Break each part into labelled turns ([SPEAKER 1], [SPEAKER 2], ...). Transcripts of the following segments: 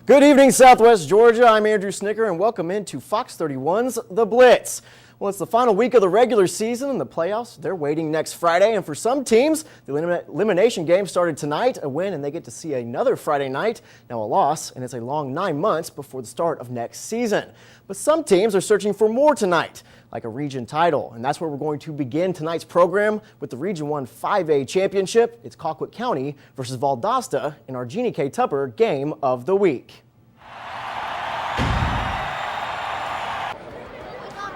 [SPEAKER 1] Good evening, Southwest Georgia. I'm Andrew Schnitker, and welcome into Fox 31's The Blitz. Well, it's the final week of the regular season, and the playoffs, they're waiting next Friday. And for some teams, the elimination game started tonight. A win, and they get to see another Friday night. Now a loss, and it's a long 9 months before the start of next season. But some teams are searching for more tonight, like a region title. And that's where we're going to begin tonight's program with the Region 1 5A Championship. It's Colquitt County versus Valdosta in our Jeannie K. Tupper Game of the Week.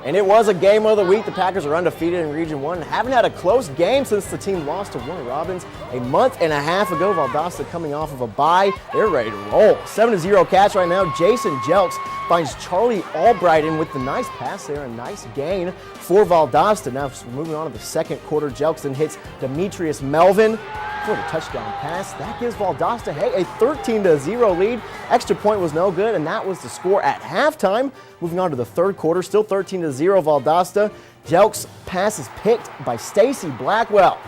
[SPEAKER 1] And it was a game of the week. The Packers are undefeated in Region 1 and haven't had a close game since the team lost to Warner Robins a month and a half ago. Valdosta coming off of a bye. They're ready to roll. 7-0 catch right now. Jason Jelks finds Charlie Albrighton with the nice pass there. A nice gain for Valdosta. Now moving on to the second quarter. Jelks then hits Demetrius Melvin for the touchdown pass. That gives Valdosta, a 13-0 lead. Extra point was no good, and that was the score at halftime. Moving on to the third quarter, still 13-0 Valdosta. Jelks' pass is picked by Stacy Blackwell.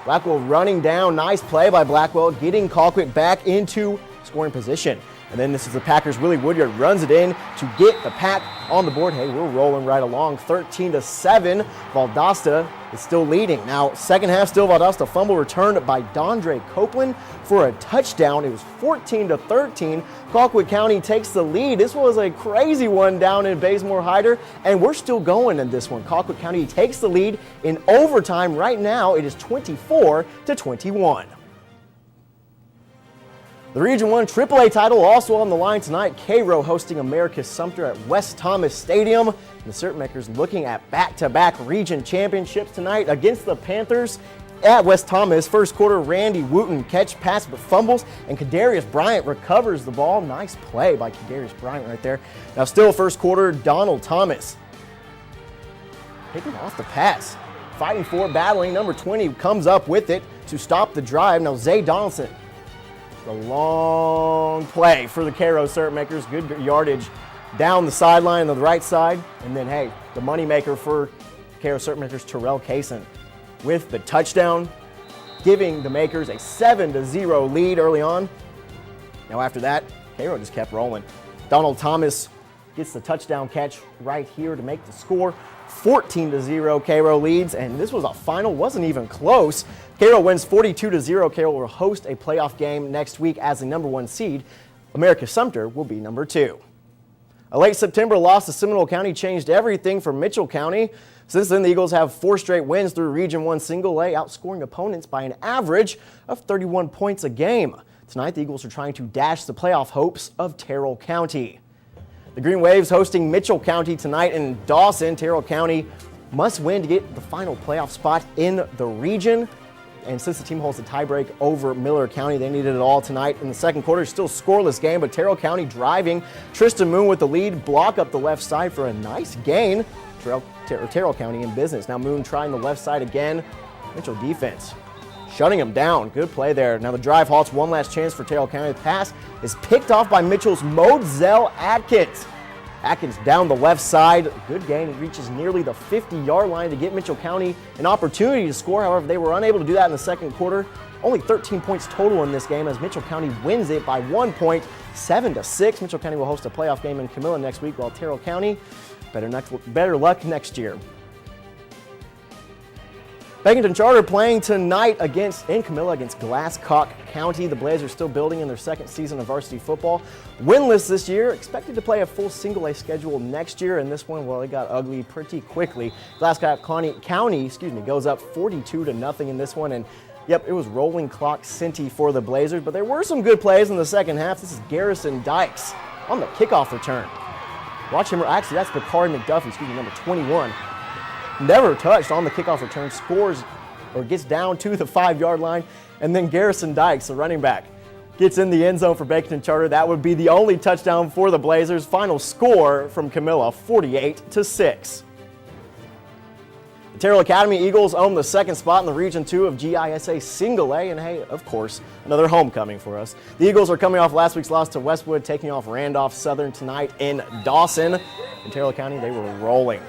[SPEAKER 1] Blackwell running down, nice play by Blackwell, getting Colquitt back into scoring position. And then this is the Packers. Willie Woodyard runs it in to get the Pack on the board. Hey, we're rolling right along, 13-7. Valdosta is still leading. Now, second half, still Valdosta. Fumble returned by Dondre Copeland for a touchdown. It was 14-13. Colquitt County takes the lead. This was a crazy one down in Bazemore-Hyder, and we're still going in this one. Colquitt County takes the lead in overtime. Right now, it is 24-21. The Region 1 AAA title also on the line tonight. Cairo hosting America's Sumter at West Thomas Stadium. And the Serpentmakers looking at back-to-back region championships tonight against the Panthers at West Thomas. First quarter, Randy Wooten catch, pass, but fumbles, and Kadarius Bryant recovers the ball. Nice play by Kadarius Bryant right there. Now still first quarter, Donald Thomas picking off the pass. Fighting for, battling, number 20 comes up with it to stop the drive. Now Zay Donaldson. A long play for the Cairo Serpentmakers. Good yardage down the sideline on the right side. And then, the moneymaker for Cairo Serpentmakers, Terrell Kaysen, with the touchdown, giving the Makers a 7-0 lead early on. Now after that, Cairo just kept rolling. Donald Thomas gets the touchdown catch right here to make the score. 14-0 Cairo leads, and this was a final, wasn't even close. Cairo wins 42-0. Cairo will host a playoff game next week as the number 1 seed. America's Sumter will be number 2. A late September loss to Seminole County changed everything for Mitchell County. Since then, the Eagles have 4 straight wins through Region 1 Single A, outscoring opponents by an average of 31 points a game. Tonight, the Eagles are trying to dash the playoff hopes of Terrell County. The Green Waves hosting Mitchell County tonight in Dawson. Terrell County must win to get the final playoff spot in the region. And since the team holds the tiebreak over Miller County, they needed it all tonight. In the second quarter, still scoreless game, but Terrell County driving. Tristan Moon with the lead, block up the left side for a nice gain. Terrell County in business. Now Moon trying the left side again. Mitchell defense shutting him down. Good play there. Now the drive halts. One last chance for Terrell County. The pass is picked off by Mitchell's Mozell Atkins. Atkins down the left side. Good gain. He reaches nearly the 50-yard line to get Mitchell County an opportunity to score. However, they were unable to do that in the second quarter. Only 13 points total in this game as Mitchell County wins it by 1 point, 7-6. Mitchell County will host a playoff game in Camilla next week, while Terrell County, better luck next year. Beckington Charter playing tonight in Camilla against Glasscock County. The Blazers still building in their second season of varsity football. Winless this year, expected to play a full single A schedule next year. And this one, well, it got ugly pretty quickly. Glasscock County goes up 42-0 in this one. And yep, it was rolling clock Cinti for the Blazers, but there were some good plays in the second half. This is Garrison Dykes on the kickoff return. Watch him, actually that's Picard McDuffie, number 21. Never touched on the kickoff return, scores or gets down to the 5-yard line, and then Garrison Dykes, the running back, gets in the end zone for Beckington Charter. That would be the only touchdown for the Blazers. Final score from Camilla, 48-6. The Terrell Academy Eagles own the second spot in the Region 2 of GISA Single A, and of course, another homecoming for us. The Eagles are coming off last week's loss to Westwood, taking off Randolph Southern tonight in Dawson. In Terrell County, they were rolling.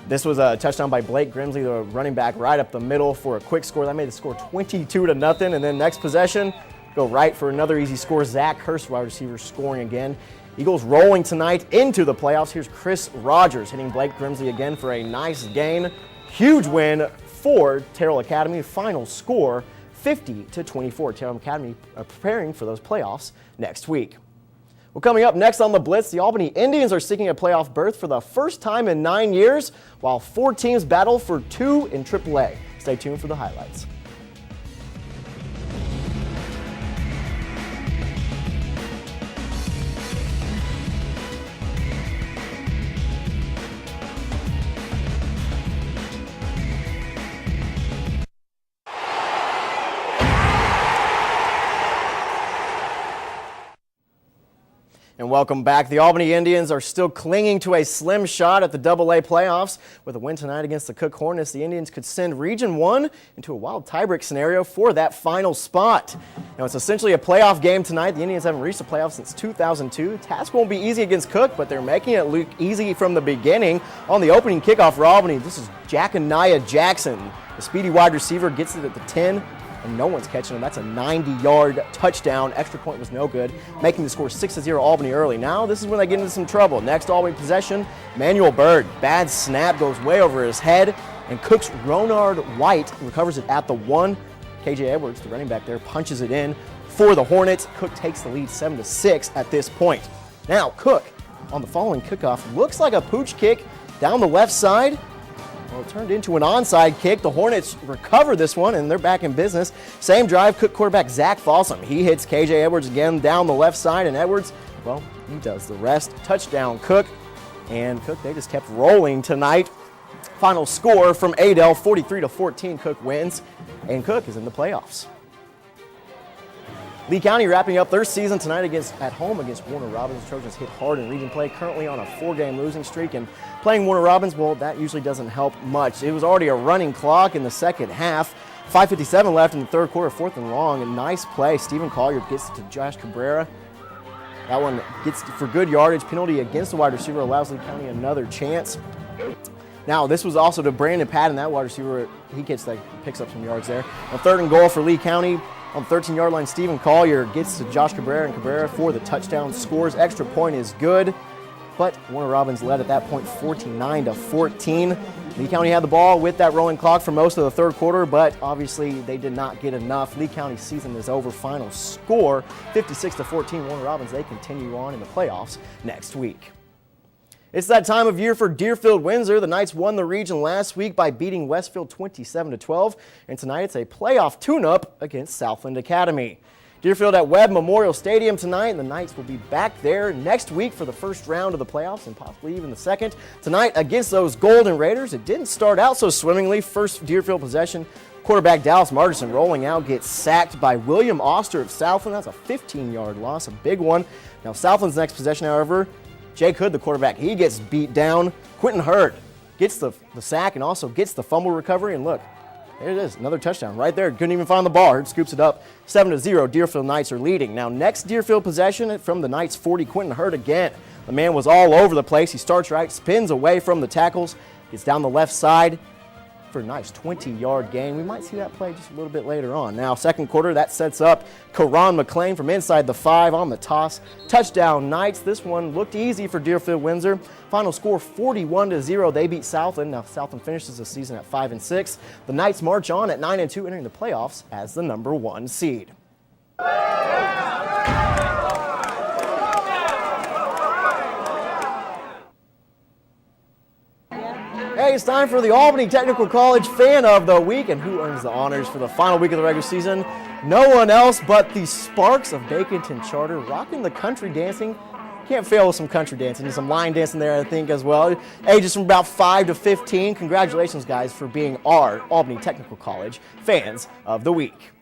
[SPEAKER 1] This was a touchdown by Blake Grimsley, the running back, right up the middle for a quick score. That made the score 22-0. And then next possession, go right for another easy score. Zach Hurst, wide receiver, scoring again. Eagles rolling tonight into the playoffs. Here's Chris Rogers hitting Blake Grimsley again for a nice gain. Huge win for Terrell Academy. Final score 50-24. Terrell Academy preparing for those playoffs next week. Well, coming up next on the Blitz, the Albany Indians are seeking a playoff berth for the first time in 9 years, while 4 teams battle for 2 in AAA. Stay tuned for the highlights. And welcome back. The Albany Indians are still clinging to a slim shot at the AA playoffs. With a win tonight against the Cook Hornets, the Indians could send Region 1 into a wild tiebreak scenario for that final spot. Now, it's essentially a playoff game tonight. The Indians haven't reached the playoffs since 2002. Task won't be easy against Cook, but they're making it look easy from the beginning. On the opening kickoff for Albany, this is Jacaniah Jackson. The speedy wide receiver gets it at the 10. And no one's catching him. That's a 90-yard touchdown. Extra point was no good, making the score 6-0 Albany early. Now this is when they get into some trouble. Next Albany possession, Manuel Bird. Bad snap, goes way over his head, and Cook's Ronard White recovers it at the 1. KJ Edwards, the running back there, punches it in for the Hornets. Cook takes the lead 7-6 at this point. Now Cook, on the following kickoff, looks like a pooch kick down the left side. Well, it turned into an onside kick. The Hornets recover this one, and they're back in business. Same drive, Cook quarterback Zach Fossum. He hits KJ Edwards again down the left side, and Edwards, well, he does the rest. Touchdown, Cook. And Cook, they just kept rolling tonight. Final score from Adel, 43-14. Cook wins, and Cook is in the playoffs. Lee County wrapping up their season tonight at home against Warner Robins. Trojans hit hard in region play, currently on a 4-game losing streak, and playing Warner Robins, well, that usually doesn't help much. It was already a running clock in the second half. 5:57 left in the third quarter, 4th and long, and nice play. Stephen Collier gets it to Josh Cabrera. That one gets for good yardage. Penalty against the wide receiver allows Lee County another chance. Now, this was also to Brandon Patton, that wide receiver. He picks up some yards there. On 3rd and goal for Lee County. On the 13-yard line, Stephen Collier gets to Josh Cabrera, and Cabrera for the touchdown scores. Extra point is good, but Warner Robins led at that point 49-14. Lee County had the ball with that rolling clock for most of the third quarter, but obviously they did not get enough. Lee County's season is over. Final score 56-14. Warner Robins, they continue on in the playoffs next week. It's that time of year for Deerfield-Windsor. The Knights won the region last week by beating Westfield 27-12, and tonight it's a playoff tune-up against Southland Academy. Deerfield at Webb Memorial Stadium tonight, and the Knights will be back there next week for the first round of the playoffs and possibly even the second. Tonight against those Golden Raiders, it didn't start out so swimmingly. First Deerfield possession, quarterback Dallas Martinson rolling out, gets sacked by William Oster of Southland. That's a 15-yard loss, a big one. Now Southland's next possession, however, Jake Hood, the quarterback, he gets beat down. Quentin Hurd gets the sack and also gets the fumble recovery. And look, there it is, another touchdown right there. Couldn't even find the ball. Hurd scoops it up. 7-0, Deerfield Knights are leading. Now, next Deerfield possession from the Knights 40, Quentin Hurd again. The man was all over the place. He starts right, spins away from the tackles, gets down the left side for a nice 20-yard gain. We might see that play just a little bit later on. Now, second quarter, that sets up Karan McLean from inside the 5 on the toss. Touchdown Knights. This one looked easy for Deerfield-Windsor. Final score 41-0. They beat Southland. Now, Southland finishes the season at 5-6. The Knights march on at 9-2, entering the playoffs as the number 1 seed. Hey, it's time for the Albany Technical College Fan of the Week, and who earns the honors for the final week of the regular season? No one else but the Sparks of Baconton Charter, rocking the country dancing. Can't fail with some country dancing and some line dancing there, I think, as well. Ages from about 5 to 15. Congratulations, guys, for being our Albany Technical College Fans of the Week.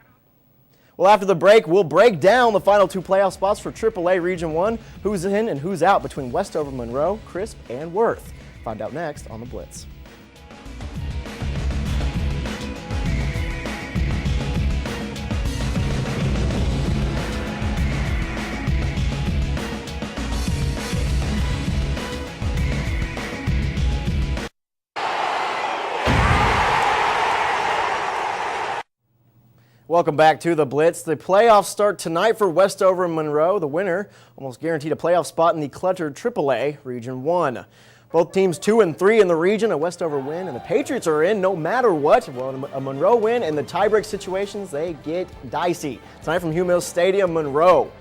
[SPEAKER 1] Well, after the break, we'll break down the final 2 playoff spots for AAA Region 1, who's in and who's out between Westover, Monroe, Crisp, and Worth. Find out next on The Blitz. Welcome back to the Blitz. The playoffs start tonight for Westover and Monroe. The winner almost guaranteed a playoff spot in the cluttered AAA Region 1. Both teams 2-3 in the region. A Westover win and the Patriots are in no matter what. Well, a Monroe win and the tiebreak situations, they get dicey. Tonight from Hugh Mills Stadium, Monroe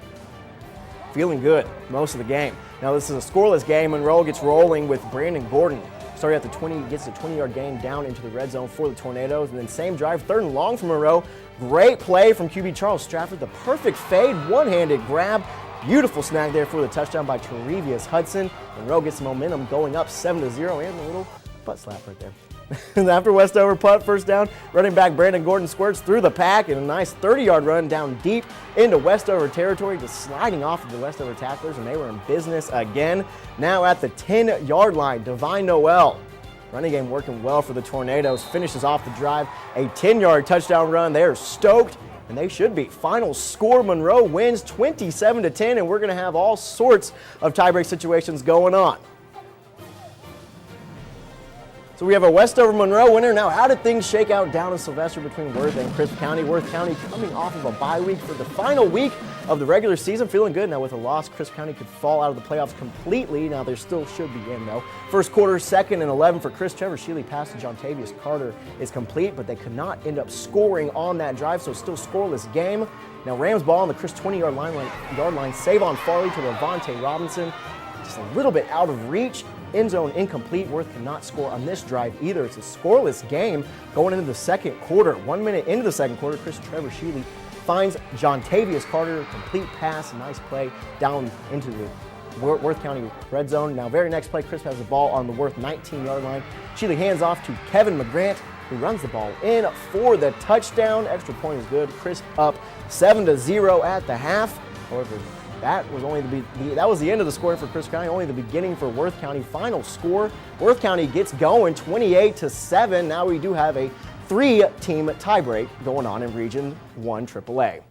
[SPEAKER 1] feeling good most of the game. Now this is a scoreless game. Monroe gets rolling with Brandon Gordon. Starting at the 20, gets a 20-yard gain down into the red zone for the Tornadoes. And then same drive, 3rd and long from Monroe. Great play from QB Charles Stratford. The perfect fade, one-handed grab. Beautiful snag there for the touchdown by Trevius Hudson. Monroe gets the momentum going up 7-0 and a little butt slap right there. And after Westover punt, first down, running back Brandon Gordon squirts through the pack and a nice 30-yard run down deep into Westover territory, just sliding off of the Westover tacklers, and they were in business again. Now at the 10-yard line, Divine Noel. Running game working well for the Tornadoes. Finishes off the drive, a 10-yard touchdown run. They are stoked, and they should be. Final score, Monroe wins 27-10, and we're going to have all sorts of tiebreak situations going on. So we have a Westover Monroe winner. Now, how did things shake out down in Sylvester between Worth and Crisp County? Worth County coming off of a bye week for the final week of the regular season, feeling good. Now with a loss, Crisp County could fall out of the playoffs completely. Now there still should be in though. First quarter, 2nd and 11 for Chris. Trevor Shealy pass to Jontavius Carter is complete, but they could not end up scoring on that drive, so still scoreless game. Now Rams ball on the Chris 20-yard line, save on Farley to Levante Robinson. Just a little bit out of reach. End zone incomplete. Worth cannot score on this drive either. It's a scoreless game going into the second quarter. 1 minute into the second quarter, Trevor Shealy finds Jontavius Carter. Complete pass, nice play down into the Worth County red zone. Now, very next play, Chris has the ball on the Worth 19-yard line. Shealy hands off to Kevin McGrant, who runs the ball in for the touchdown. Extra point is good. Chris up 7-0 at the half. However, that was the end of the scoring for Crisp County, only the beginning for Worth County. Final score, Worth County gets going 28-7. Now we do have a 3-team tiebreak going on in Region 1 AAA.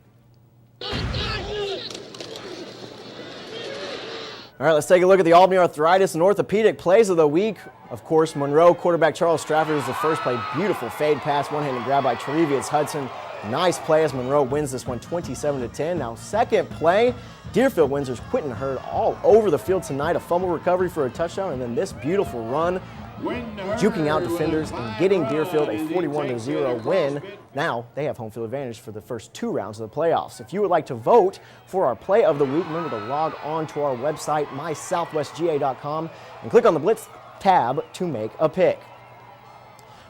[SPEAKER 1] All right, let's take a look at the Albany Arthritis and Orthopedic plays of the week. Of course, Monroe quarterback Charles Stratford is the first play. Beautiful fade pass, one-handed grab by Trevius Hudson. Nice play as Monroe wins this one 27-10. Now second play, Deerfield Windsor's Quentin Hurd all over the field tonight. A fumble recovery for a touchdown, and then this beautiful run, juking out defenders and getting Deerfield a 41-0 win. Now they have home field advantage for the first 2 rounds of the playoffs. If you would like to vote for our play of the week, remember to log on to our website, mysouthwestga.com, and click on the Blitz tab to make a pick.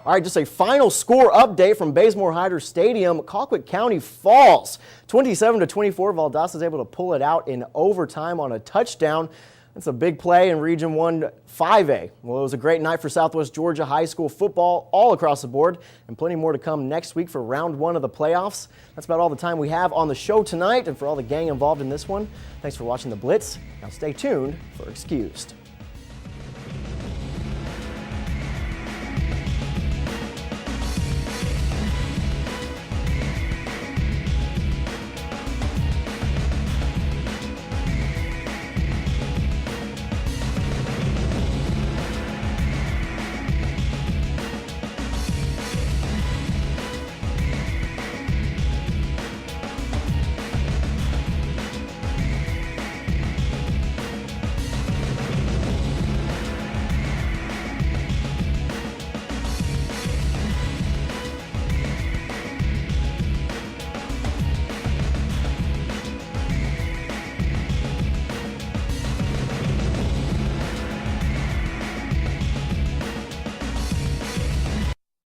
[SPEAKER 1] All right, just a final score update from Bazemore Hyder Stadium. Colquitt County falls 27-24. Valdosta is able to pull it out in overtime on a touchdown. That's a big play in Region 1 5A. Well, it was a great night for Southwest Georgia High School football all across the board, and plenty more to come next week for round 1 of the playoffs. That's about all the time we have on the show tonight, and for all the gang involved in this one, thanks for watching the Blitz. Now stay tuned for Excused.